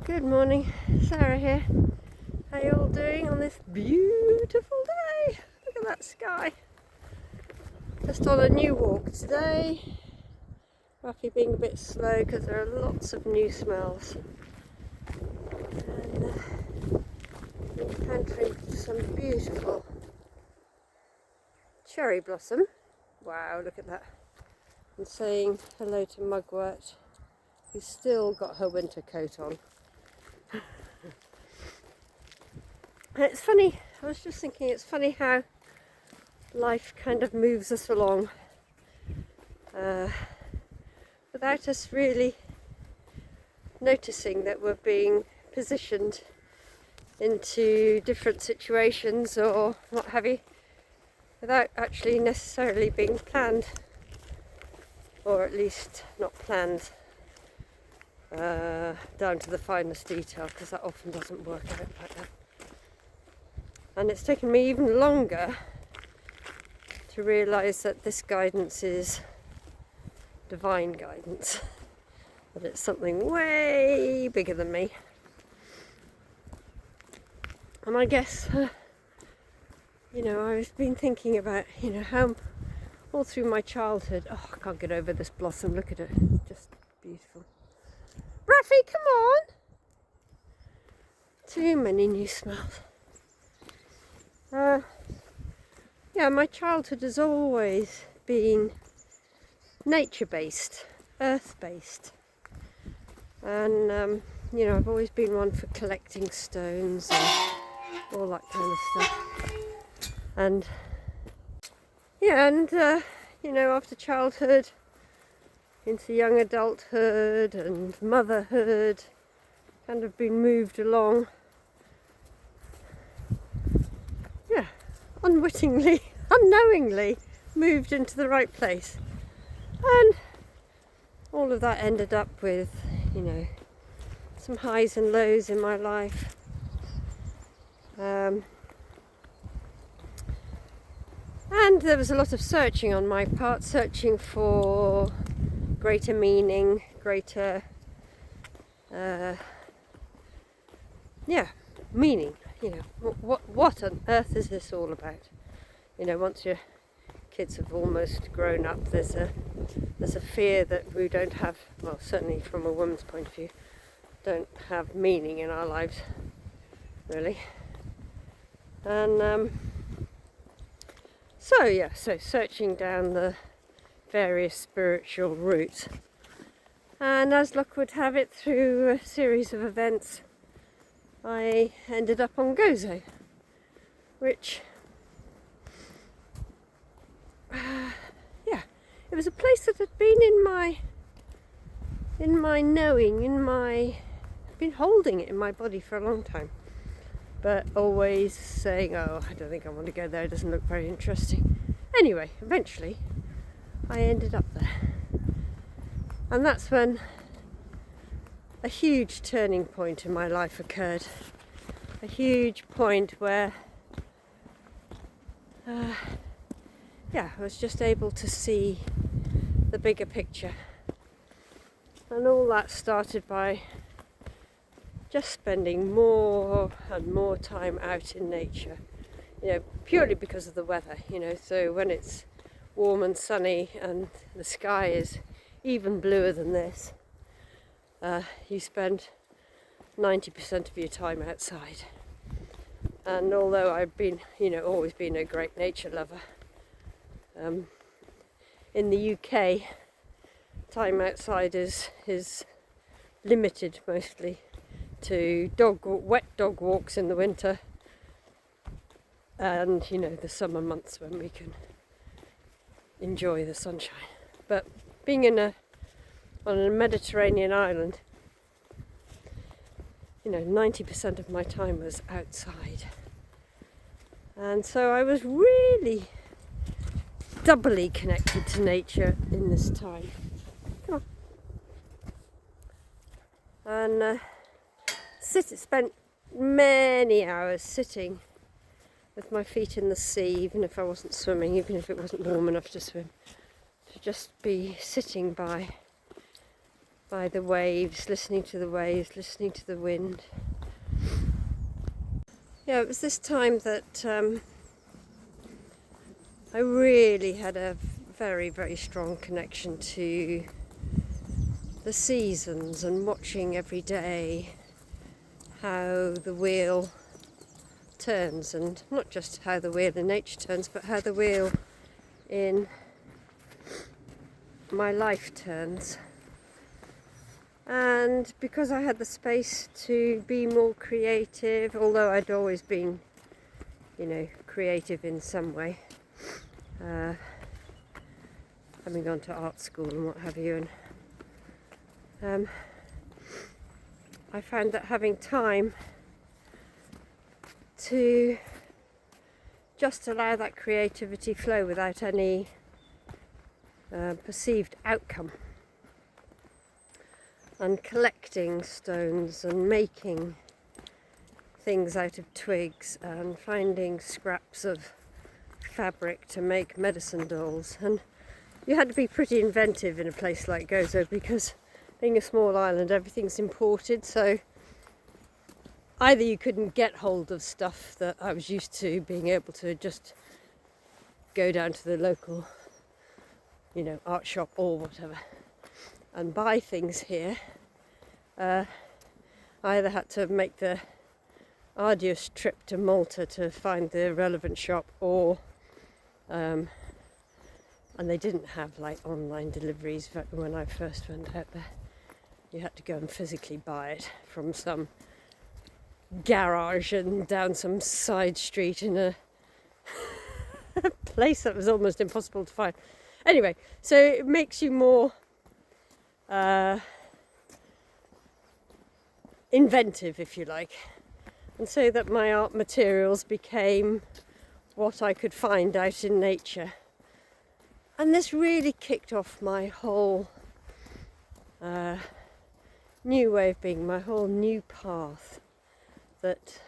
Good morning, Sarah here. How you all doing on this beautiful day? Look at that sky. Just on a new walk today. Ruffy being a bit slow because there are lots of new smells. And encountering some beautiful cherry blossom. Wow, look at that. And saying hello to Mugwort, who's still got her winter coat on. And it's funny, I was just thinking, it's funny how life kind of moves us along without us really noticing that we're being positioned into different situations or what have you, without actually necessarily being planned, or at least not planned down to the finest detail, because that often doesn't work out like that. And it's taken me even longer to realise that this guidance is divine guidance, that it's something way bigger than me. And I guess, I've been thinking about, how all through my childhood, I can't get over this blossom, look at it, it's just beautiful. Ruffy, come on! Too many new smells. My childhood has always been nature-based, earth-based. And, I've always been one for collecting stones and all that kind of stuff. And, after childhood, into young adulthood and motherhood, kind of been moved along. Unwittingly, unknowingly moved into the right place, and all of that ended up with some highs and lows in my life, and there was a lot of searching on my part, searching for greater meaning, greater meaning. What on earth is this all about? Once your kids have almost grown up, there's a fear that we don't have, well, certainly from a woman's point of view, don't have meaning in our lives, really. And so searching down the various spiritual routes, and as luck would have it, through a series of events, I ended up on Gozo, which, it was a place that had been in my knowing, I've been holding it in my body for a long time, but always saying, I don't think I want to go there, it doesn't look very interesting. Anyway, eventually, I ended up there, and that's when a huge turning point in my life occurred. A huge point where I was just able to see the bigger picture. And all that started by just spending more and more time out in nature, purely because of the weather, so when it's warm and sunny and the sky is even bluer than this, you spend 90% of your time outside. And although I've been, always been a great nature lover, in the UK, time outside is limited mostly to wet dog walks in the winter, and the summer months when we can enjoy the sunshine. But being on a Mediterranean island, 90% of my time was outside. And so I was really doubly connected to nature in this time. Come on. And spent many hours sitting with my feet in the sea, even if I wasn't swimming, even if it wasn't warm enough to swim, to just be sitting by by the waves, listening to the waves, listening to the wind. Yeah, it was this time that I really had a very, very strong connection to the seasons and watching every day how the wheel turns, and not just how the wheel in nature turns, but how the wheel in my life turns. And because I had the space to be more creative, although I'd always been, creative in some way, having gone to art school and what have you, and I found that having time to just allow that creativity flow without any perceived outcome, and collecting stones and making things out of twigs and finding scraps of fabric to make medicine dolls. And you had to be pretty inventive in a place like Gozo, because being a small island, everything's imported, so either you couldn't get hold of stuff that I was used to being able to just go down to the local art shop or whatever and buy things here. I either had to make the arduous trip to Malta to find the relevant shop, or and they didn't have online deliveries when I first went out there. You had to go and physically buy it from some garage and down some side street in a place that was almost impossible to find. Anyway, so it makes you more inventive, if you like. And so that my art materials became what I could find out in nature. And this really kicked off my whole new way of being, my whole new path. That,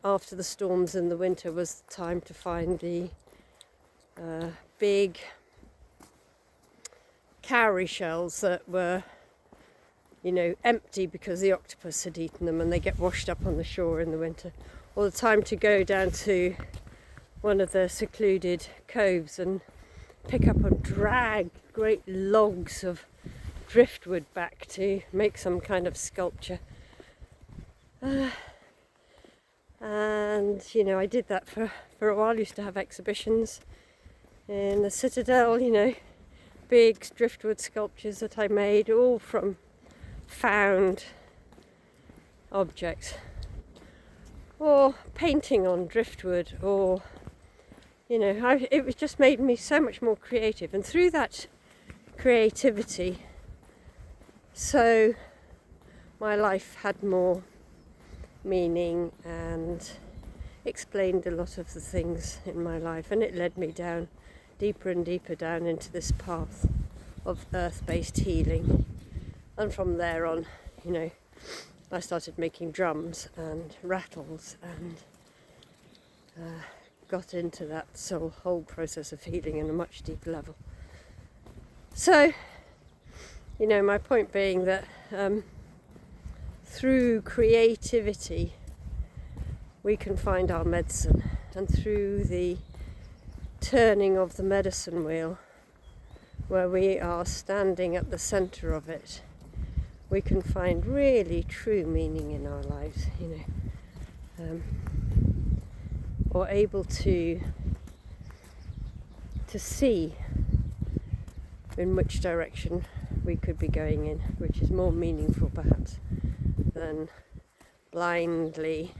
after the storms in the winter was time to find the big cowrie shells that were, empty because the octopus had eaten them and they get washed up on the shore in the winter. Or the time to go down to one of the secluded coves and pick up and drag great logs of driftwood back to make some kind of sculpture. And I did that for a while. I used to have exhibitions in the Citadel, big driftwood sculptures that I made, all from found objects, or painting on driftwood, or it was just made me so much more creative. And through that creativity, so my life had more meaning and explained a lot of the things in my life, and it led me down deeper and deeper down into this path of earth-based healing. And from there on, I started making drums and rattles and got into that whole process of healing in a much deeper level. So, my point being that through creativity we can find our medicine, and through the turning of the medicine wheel, where we are standing at the centre of it, we can find really true meaning in our lives, or able to see in which direction we could be going in, which is more meaningful perhaps than blindly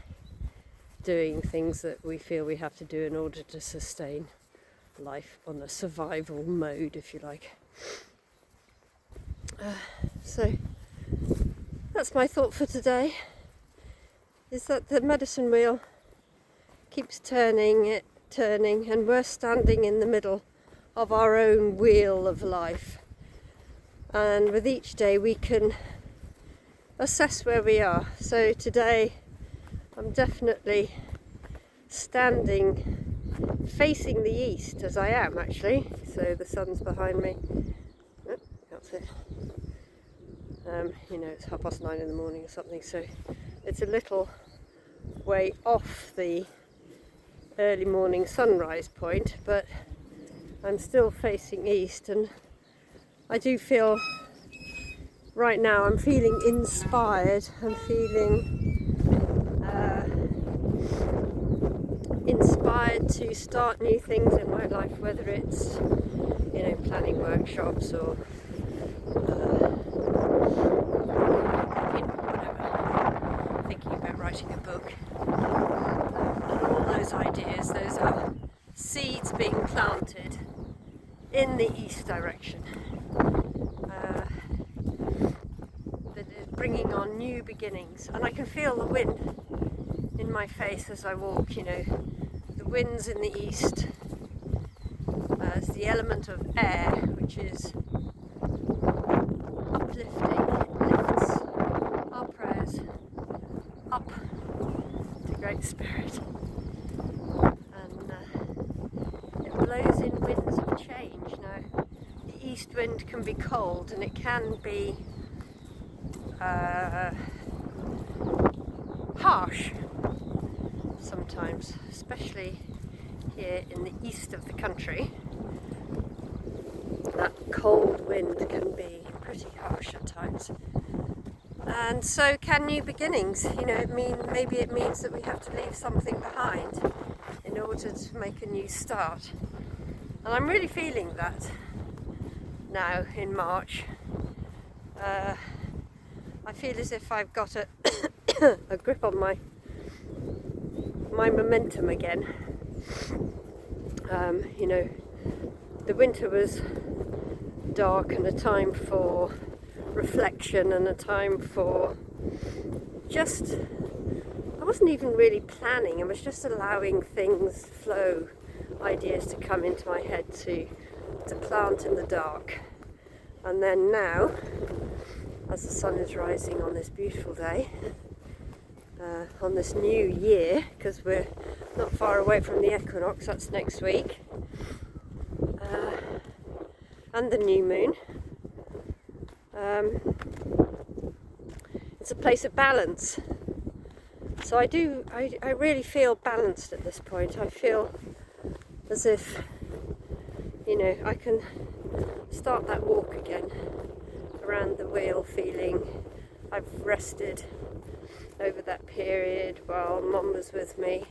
doing things that we feel we have to do in order to sustain life on a survival mode, if you like. So that's my thought for today, is that the medicine wheel keeps turning, and we're standing in the middle of our own wheel of life. And with each day we can assess where we are. So today I'm definitely standing facing the east, as I am actually. So the sun's behind me. Oh, that's it. It's 9:30 in the morning or something, so it's a little way off the early morning sunrise point, but I'm still facing east, and I do feel right now I'm feeling inspired. I'm feeling inspired to start new things in my life, whether it's planning workshops or whatever, thinking about writing a book. All those ideas, those are seeds being planted in the east direction. That is bringing on new beginnings, and I can feel the wind in my face as I walk. The wind's in the east. It's the element of air, which is uplifting. It lifts our prayers up to Great Spirit, and it blows in winds of change. Now, the east wind can be cold, and it can be harsh sometimes, especially here in the east of the country. That cold wind can be pretty harsh at times, and so can new beginnings. Maybe it means that we have to leave something behind in order to make a new start, and I'm really feeling that now in March. I feel as if I've got a a grip on my momentum again. The winter was dark, and a time for reflection, and a time for I wasn't even really planning, I was just allowing things flow, ideas to come into my head to plant in the dark. And then now, as the sun is rising on this beautiful day, on this new year, because we're not far away from the equinox, that's next week, and the new moon. It's a place of balance. So I really feel balanced at this point. I feel as if, I can start that walk again around the wheel, feeling I've rested over that period while Mum was with me,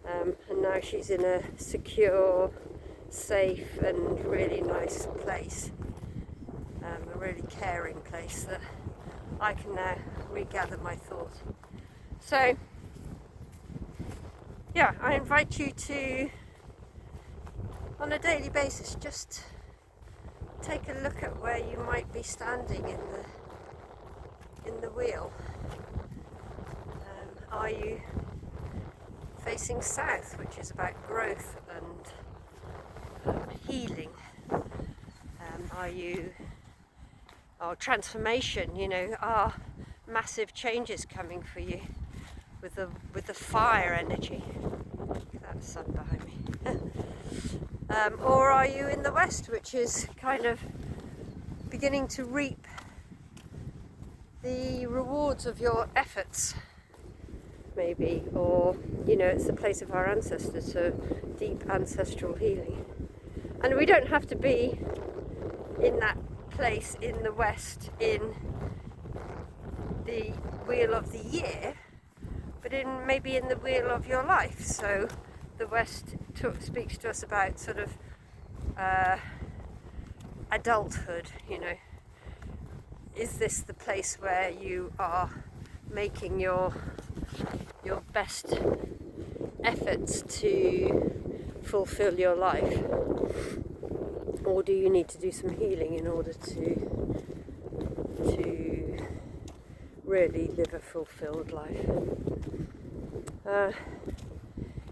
and now she's in a secure, safe and really nice place, a really caring place that I can now regather my thoughts. So yeah, I invite you to, on a daily basis, just take a look at where you might be standing in the wheel. Are you facing south, which is about growth and healing? Are you transformation? Are massive changes coming for you with the fire energy? Look at that sun behind me. Or are you in the west, which is kind of beginning to reap the rewards of your efforts, maybe? Or it's the place of our ancestors, so deep ancestral healing. And we don't have to be in that place in the west in the wheel of the year, but maybe in the wheel of your life. So the west speaks to us about sort of adulthood. Is this the place where you are making your best efforts to fulfill your life, or do you need to do some healing in order to really live a fulfilled life?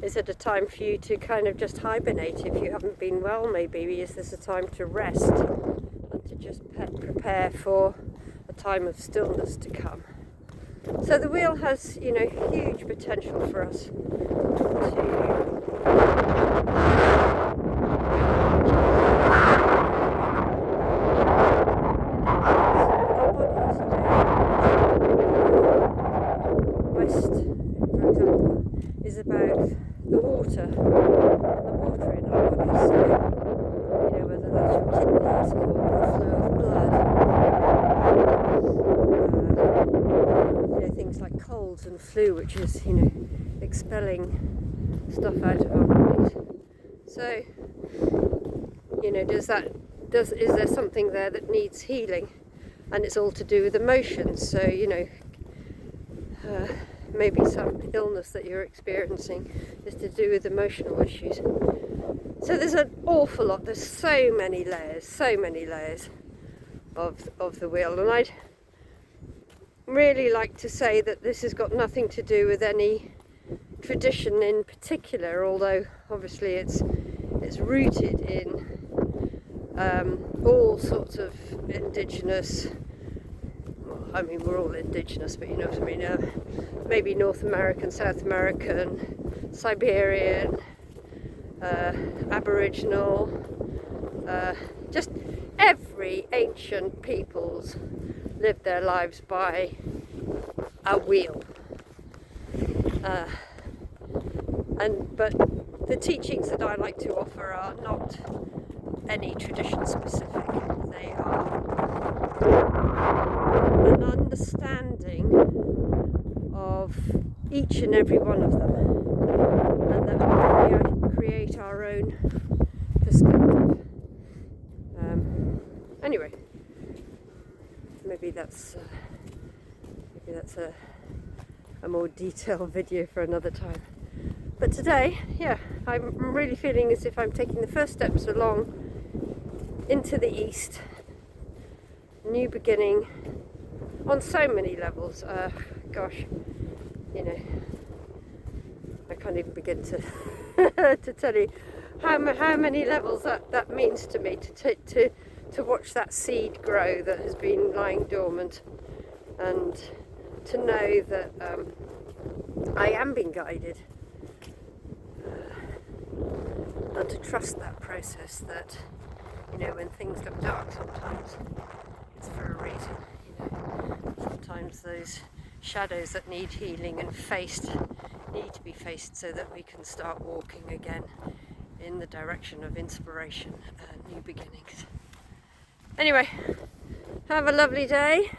Is it a time for you to kind of just hibernate if you haven't been well? Maybe is this a time to rest and to just prepare for a time of stillness to come? So the wheel has, huge potential for us to our water and the water in our bodies. So, whether that's your kidneys or the flow of blood, things like colds and flu, which is, expelling stuff out of our bodies. So, is there something there that needs healing? And it's all to do with emotions. So, maybe some illness that you're experiencing is to do with emotional issues. So there's an awful lot, there's so many layers of the wheel, and I'd really like to say that this has got nothing to do with any tradition in particular, although obviously it's rooted in all sorts of indigenous, we're all indigenous, but you know what I mean, maybe North American, South American, Siberian, Aboriginal, just every ancient peoples lived their lives by a wheel. But the teachings that I like to offer are not any tradition specific. They are an understanding of each and every one of them, and that we create our own perspective. Anyway, maybe that's a more detailed video for another time. But today, I'm really feeling as if I'm taking the first steps along into the East. New beginning on so many levels. I can't even begin to to tell you how many levels that means to me, to watch that seed grow that has been lying dormant, and to know that I am being guided, and to trust that process, that when things look dark sometimes it's for a reason. Sometimes those shadows that need healing and faced need to be faced so that we can start walking again in the direction of inspiration and new beginnings. Anyway, have a lovely day.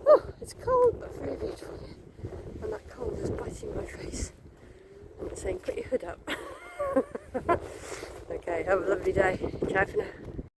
Oh, it's cold but very beautiful here, and that cold is biting my face and it's saying put your hood up. Okay, have a lovely day. Ciao for now.